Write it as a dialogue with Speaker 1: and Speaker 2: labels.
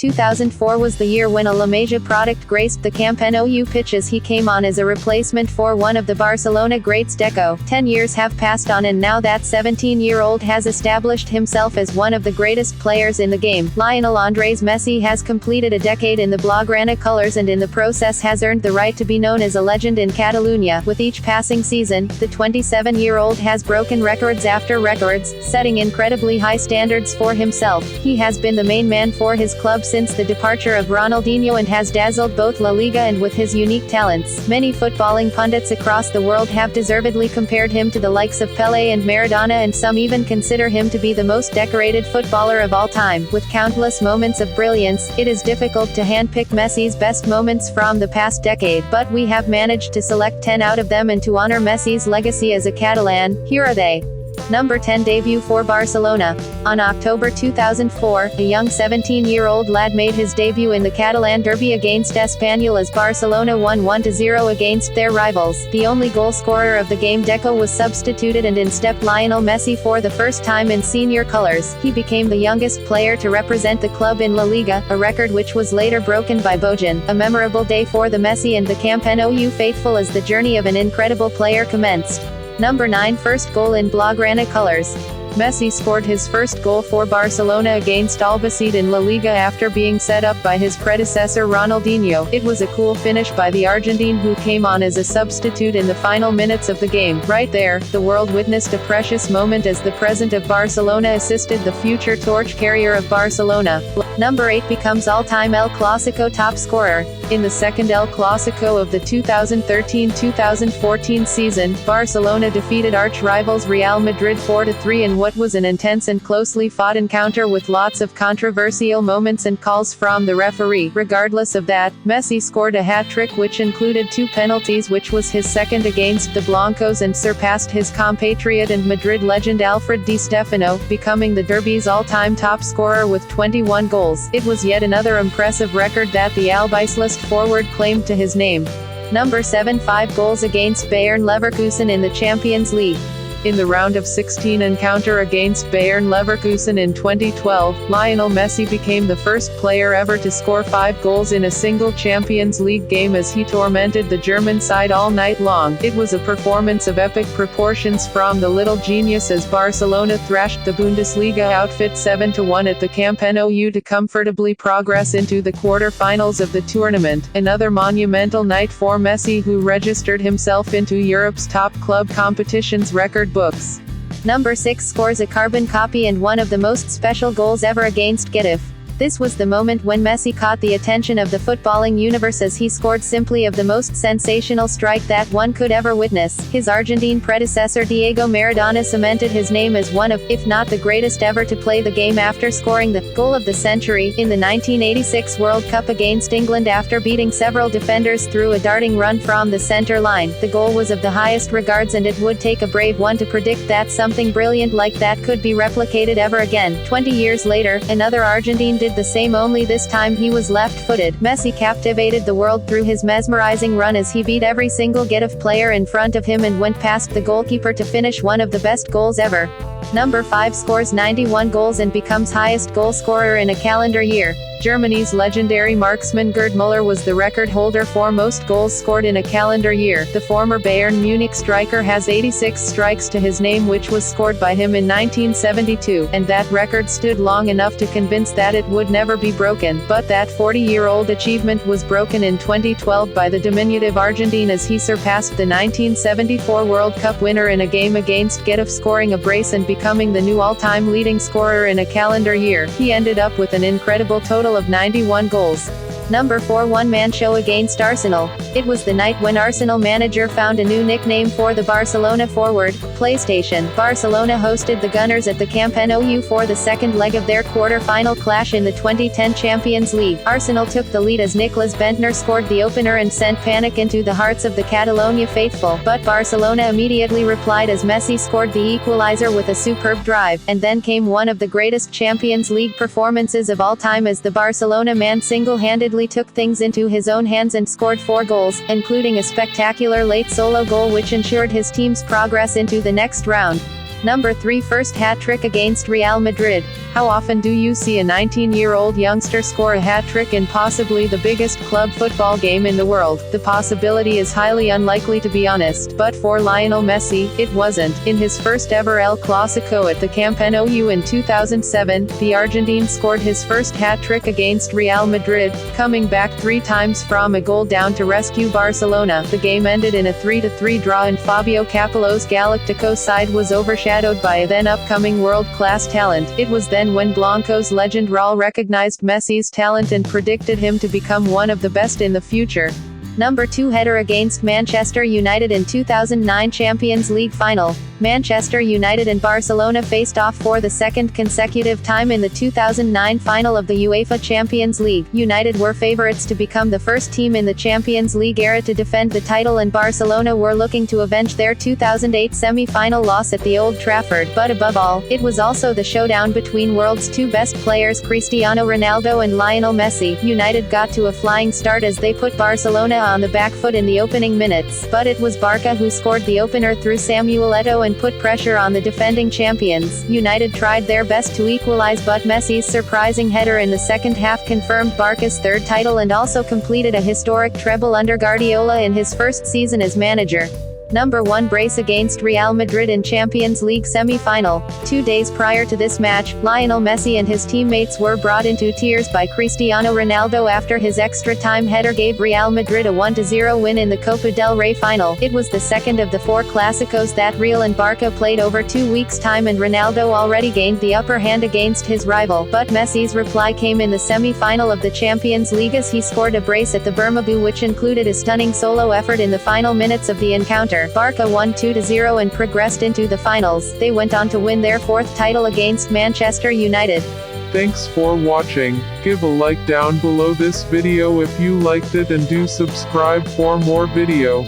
Speaker 1: 2004 was the year when a La Masia product graced the Camp Nou pitches. He came on as a replacement for one of the Barcelona greats, Deco. 10 years have passed on and now that 17-year-old has established himself as one of the greatest players in the game. Lionel Andres Messi has completed a decade in the Blaugrana colors and in the process has earned the right to be known as a legend in Catalunya. With each passing season, the 27-year-old has broken records after records, setting incredibly high standards for himself. He has been the main man for his club since the departure of Ronaldinho and has dazzled both La Liga and with his unique talents. Many footballing pundits across the world have deservedly compared him to the likes of Pele and Maradona, and some even consider him to be the most decorated footballer of all time. With countless moments of brilliance, it is difficult to handpick Messi's best moments from the past decade, but we have managed to select 10 out of them and to honor Messi's legacy as a Catalan. Here are they. Number 10. Debut for Barcelona. On October 2004, a young 17-year-old lad made his debut in the Catalan derby against Espanyol as Barcelona won 1-0 against their rivals. The only goal scorer of the game, Deco, was substituted and in stepped Lionel Messi for the first time in senior colors. He became the youngest player to represent the club in La Liga, a record which was later broken by Bojan. A memorable day for the Messi and the Camp Nou faithful as the journey of an incredible player commenced. Number 9. First goal in Blaugrana colors. Messi scored his first goal for Barcelona against Albacete in La Liga after being set up by his predecessor Ronaldinho. It was a cool finish by the Argentine, who came on as a substitute in the final minutes of the game. Right there, the world witnessed a precious moment as the present of Barcelona assisted the future torch carrier of Barcelona. Number 8. Becomes all-time El Clásico top scorer. In the second El Clásico of the 2013-2014 season, Barcelona defeated arch-rivals Real Madrid 4-3 in what was an intense and closely fought encounter with lots of controversial moments and calls from the referee. Regardless of that, Messi scored a hat-trick which included 2 penalties, which was his second against the Blancos, and surpassed his compatriot and Madrid legend Alfred Di Stefano, becoming the derby's all-time top scorer with 21 goals. It was yet another impressive record that the albiceleste forward claimed to his name. Number 7. 5 goals against Bayern Leverkusen in the Champions League. In the round of 16 encounter against Bayern Leverkusen in 2012, Lionel Messi became the first player ever to score 5 goals in a single Champions League game as he tormented the German side all night long. It was a performance of epic proportions from the little genius as Barcelona thrashed the Bundesliga outfit 7-1 at the Camp Nou to comfortably progress into the quarter-finals of the tournament. Another monumental night for Messi, who registered himself into Europe's top club competitions record books. Number 6. Scores a carbon copy and one of the most special goals ever against Getafe. This was the moment when Messi caught the attention of the footballing universe as he scored simply of the most sensational strike that one could ever witness. His Argentine predecessor Diego Maradona cemented his name as one of, if not the greatest ever to play the game after scoring the goal of the century in the 1986 World Cup against England after beating several defenders through a darting run from the center line. The goal was of the highest regards, and it would take a brave one to predict that something brilliant like that could be replicated ever again. 20 years later, another Argentine did the same, only this time he was left-footed. Messi captivated the world through his mesmerizing run as he beat every single Getafe player in front of him and went past the goalkeeper to finish one of the best goals ever. Number 5. Scores 91 goals and becomes highest goal scorer in a calendar year. Germany's legendary marksman Gerd Müller was the record holder for most goals scored in a calendar year. The former Bayern Munich striker has 86 strikes to his name, which was scored by him in 1972, and that record stood long enough to convince that it would never be broken. But that 40-year-old achievement was broken in 2012 by the diminutive Argentine as he surpassed the 1974 World Cup winner in a game against Getafe, scoring a brace and becoming the new all-time leading scorer in a calendar year. He ended up with an incredible total of 91 goals. Number 4. One-man show against Arsenal. It was the night when Arsenal manager found a new nickname for the Barcelona forward, PlayStation. Barcelona hosted the Gunners at the Camp Nou for the second leg of their quarter-final clash in the 2010 Champions League. Arsenal took the lead as Nicklas Bendtner scored the opener and sent panic into the hearts of the Catalunya faithful, but Barcelona immediately replied as Messi scored the equalizer with a superb drive, and then came one of the greatest Champions League performances of all time as the Barcelona man single-handedly took things into his own hands and scored 4 goals, including a spectacular late solo goal which ensured his team's progress into the next round. Number 3. First hat-trick against Real Madrid. How often do you see a 19-year-old youngster score a hat-trick in possibly the biggest club football game in the world? The possibility is highly unlikely, to be honest, but for Lionel Messi, it wasn't. In his first ever El Clásico at the Camp Nou in 2007, the Argentine scored his first hat-trick against Real Madrid, coming back 3 times from a goal down to rescue Barcelona. The game ended in a 3-3 draw, and Fabio Capello's Galactico side was overshadowed by a then upcoming world-class talent. It was then when Blanco's legend Raul recognized Messi's talent and predicted him to become one of the best in the future. Number 2. Header against Manchester United in 2009 Champions League final. Manchester United and Barcelona faced off for the second consecutive time in the 2009 final of the UEFA Champions League. United were favorites to become the first team in the Champions League era to defend the title, and Barcelona were looking to avenge their 2008 semi-final loss at the Old Trafford. But above all, it was also the showdown between world's 2 best players, Cristiano Ronaldo and Lionel Messi. United got to a flying start as they put Barcelona on the back foot in the opening minutes, but it was Barca who scored the opener through Samuel Eto'o and put pressure on the defending champions. United tried their best to equalize, but Messi's surprising header in the second half confirmed Barca's third title and also completed a historic treble under Guardiola in his first season as manager. Number 1. Brace against Real Madrid in Champions League semi-final. 2 days prior to this match, Lionel Messi and his teammates were brought into tears by Cristiano Ronaldo after his extra-time header gave Real Madrid a 1-0 win in the Copa del Rey final. It was the second of the 4 Clásicos that Real and Barca played over 2 weeks' time, and Ronaldo already gained the upper hand against his rival. But Messi's reply came in the semi-final of the Champions League as he scored a brace at the Bernabeu, which included a stunning solo effort in the final minutes of the encounter. Barca won 2-0 and progressed into the finals. They went on to win their 4th title against Manchester United.
Speaker 2: Thanks for watching. Give a like down below this video if you liked it, and do subscribe for more video.